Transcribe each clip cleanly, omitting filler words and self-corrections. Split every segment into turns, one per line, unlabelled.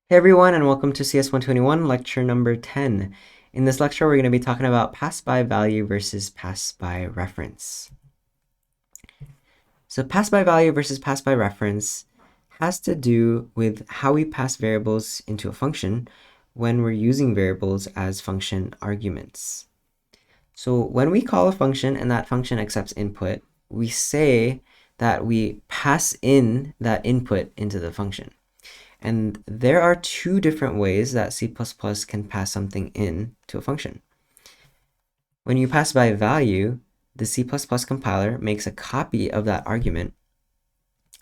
Hey everyone, and welcome to CS121, lecture number 10. In this lecture, we're going to be talking about pass-by value versus pass-by reference. So pass-by value versus pass-by reference has to do with how we pass variables into a function when we're using variables as function arguments. So when we call a function and that function accepts input, we say that we pass in that input into the function. And there are two different ways that C++ can pass something in to a function. When you pass by value, the C++ compiler makes a copy of that argument,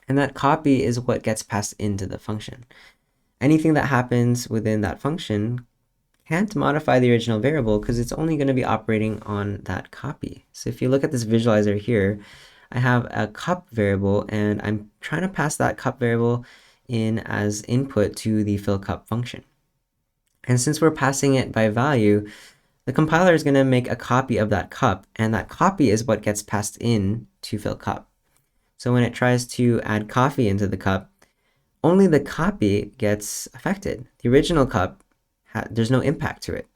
and that copy is what gets passed into the function. Anything that happens within that function can't modify the original variable because it's only going to be operating on that copy. So if you look at this visualizer here, I have a cup variable and I'm trying to pass that cup variable in as input to the fill cup function. And since we're passing it by value, the compiler is going to make a copy of that cup, and that copy is what gets passed in to fill cup. So when it tries to add coffee into the cup, only the copy gets affected. The original cup, there's no impact to it.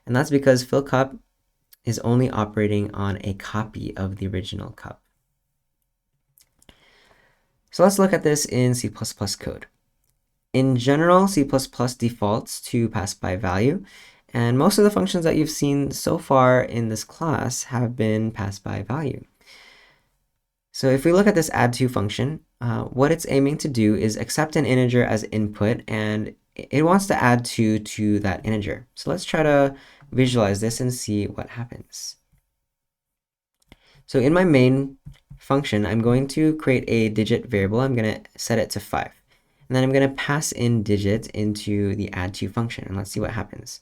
And that's because fill cup is only operating on a copy of the original cup. So let's look at this in C++ code. In general, C++ defaults to pass by value, and most of the functions that you've seen so far in this class have been passed by value. So if we look at this add2 function, what it's aiming to do is accept an integer as input, and it wants to add 2 to that integer. So let's try to visualize this and see what happens. So in my main function, I'm going to create a digit variable. I'm going to set it to 5. And then I'm going to pass in digit into the add2 function, and let's see what happens.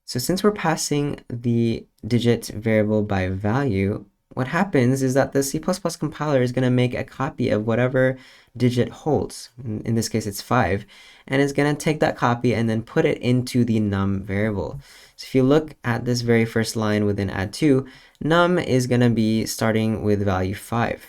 So since we're passing the digit variable by value, what happens is that the C++ compiler is going to make a copy of whatever digit holds. In this case, it's 5, and it's going to take that copy and then put it into the num variable. So if you look at this very first line within add2, num is going to be starting with value 5.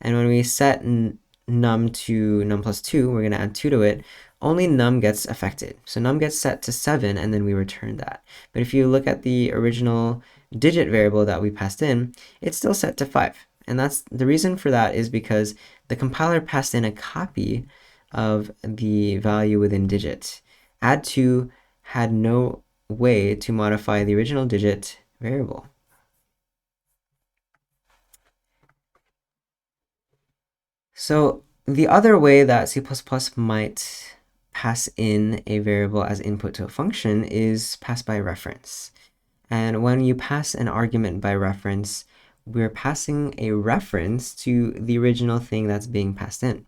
And when we set num to num plus 2, we're going to add 2 to it, only num gets affected. So num gets set to 7, and then we return that. But if you look at the original digit variable that we passed in, it's still set to 5. And that's the reason for that is because the compiler passed in a copy of the value within digit. Add2 had no way to modify the original digit variable. So the other way that C++ might pass in a variable as input to a function is pass by reference. And when you pass an argument by reference, we're passing a reference to the original thing that's being passed in.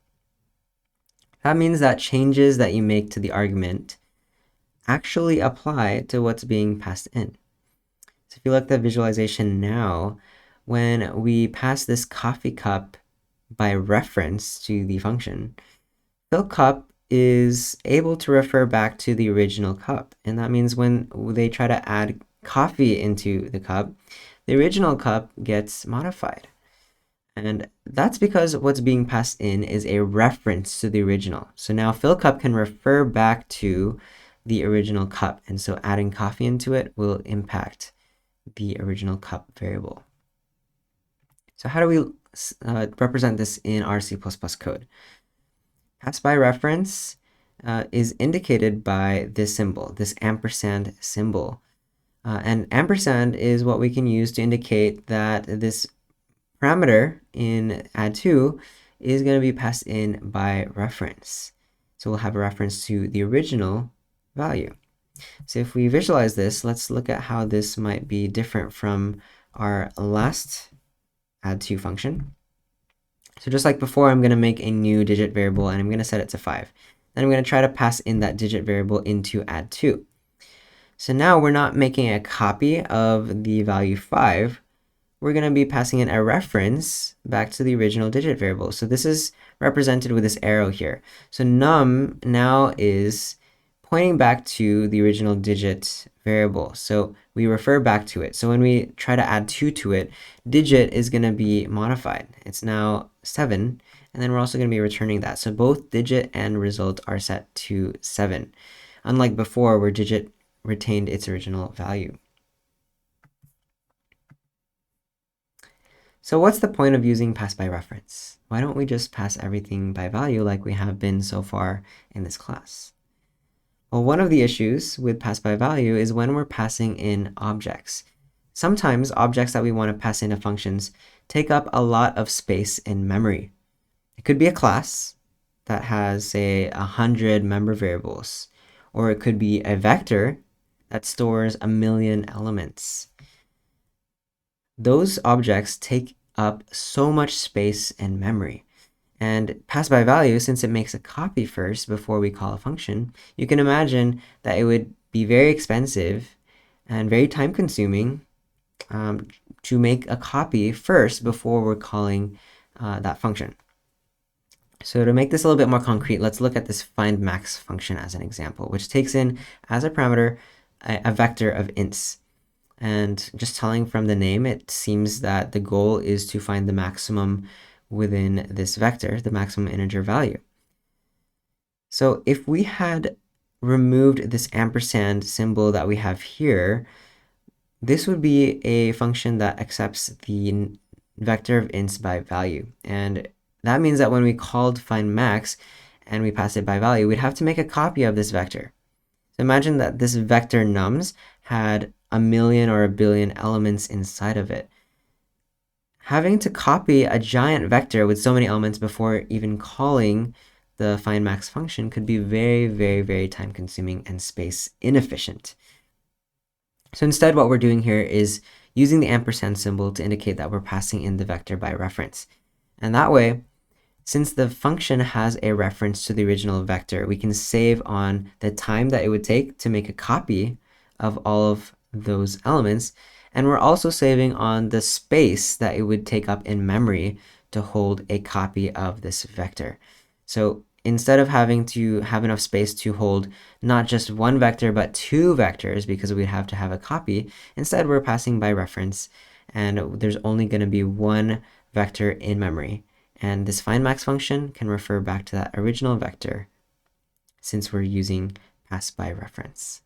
That means that changes that you make to the argument actually apply to what's being passed in. So if you look at the visualization now, when we pass this coffee cup by reference to the function, fill cup is able to refer back to the original cup. And that means when they try to add coffee into the cup, the original cup gets modified. And that's because what's being passed in is a reference to the original. So now fill cup can refer back to the original cup. And so adding coffee into it will impact the original cup variable. So how do we represent this in our C++ code? Pass by reference is indicated by this symbol, this ampersand symbol. And ampersand is what we can use to indicate that this parameter in add2 is going to be passed in by reference. So we'll have a reference to the original value. So if we visualize this, let's look at how this might be different from our last add2 function. So just like before, I'm going to make a new digit variable and I'm going to set it to 5. Then I'm going to try to pass in that digit variable into add2. So now we're not making a copy of the value 5. We're going to be passing in a reference back to the original digit variable. So this is represented with this arrow here. So num now is pointing back to the original digit variable. So we refer back to it. So when we try to add 2 to it, digit is going to be modified. It's now 7, and then we're also going to be returning that. So both digit and result are set to 7, unlike before where digit retained its original value. So what's the point of using pass by reference? Why don't we just pass everything by value like we have been so far in this class? Well, one of the issues with pass by value is when we're passing in objects. Sometimes objects that we want to pass into functions take up a lot of space in memory. It could be a class that has, say, 100 member variables, or it could be a vector that stores 1,000,000 elements. Those objects take up so much space in memory. And pass by value, since it makes a copy first before we call a function, you can imagine that it would be very expensive and very time consuming to make a copy first before we're calling that function. So to make this a little bit more concrete, let's look at this find max function as an example, which takes in as a parameter a vector of ints. And just telling from the name, it seems that the goal is to find the maximum within this vector, the maximum integer value. So if we had removed this ampersand symbol that we have here, this would be a function that accepts the vector of ints by value. And that means that when we called find max and we pass it by value, we'd have to make a copy of this vector. So imagine that this vector nums had 1,000,000 or 1,000,000,000 elements inside of it. Having to copy a giant vector with so many elements before even calling the find max function could be very, very, very time consuming and space inefficient. So instead, what we're doing here is using the ampersand symbol to indicate that we're passing in the vector by reference. And that way, since the function has a reference to the original vector, we can save on the time that it would take to make a copy of all of those elements. And we're also saving on the space that it would take up in memory to hold a copy of this vector. So instead of having to have enough space to hold not just one vector, but 2 vectors, because we'd have to have a copy, instead we're passing by reference, and there's only going to be one vector in memory. And this find max function can refer back to that original vector since we're using pass by reference.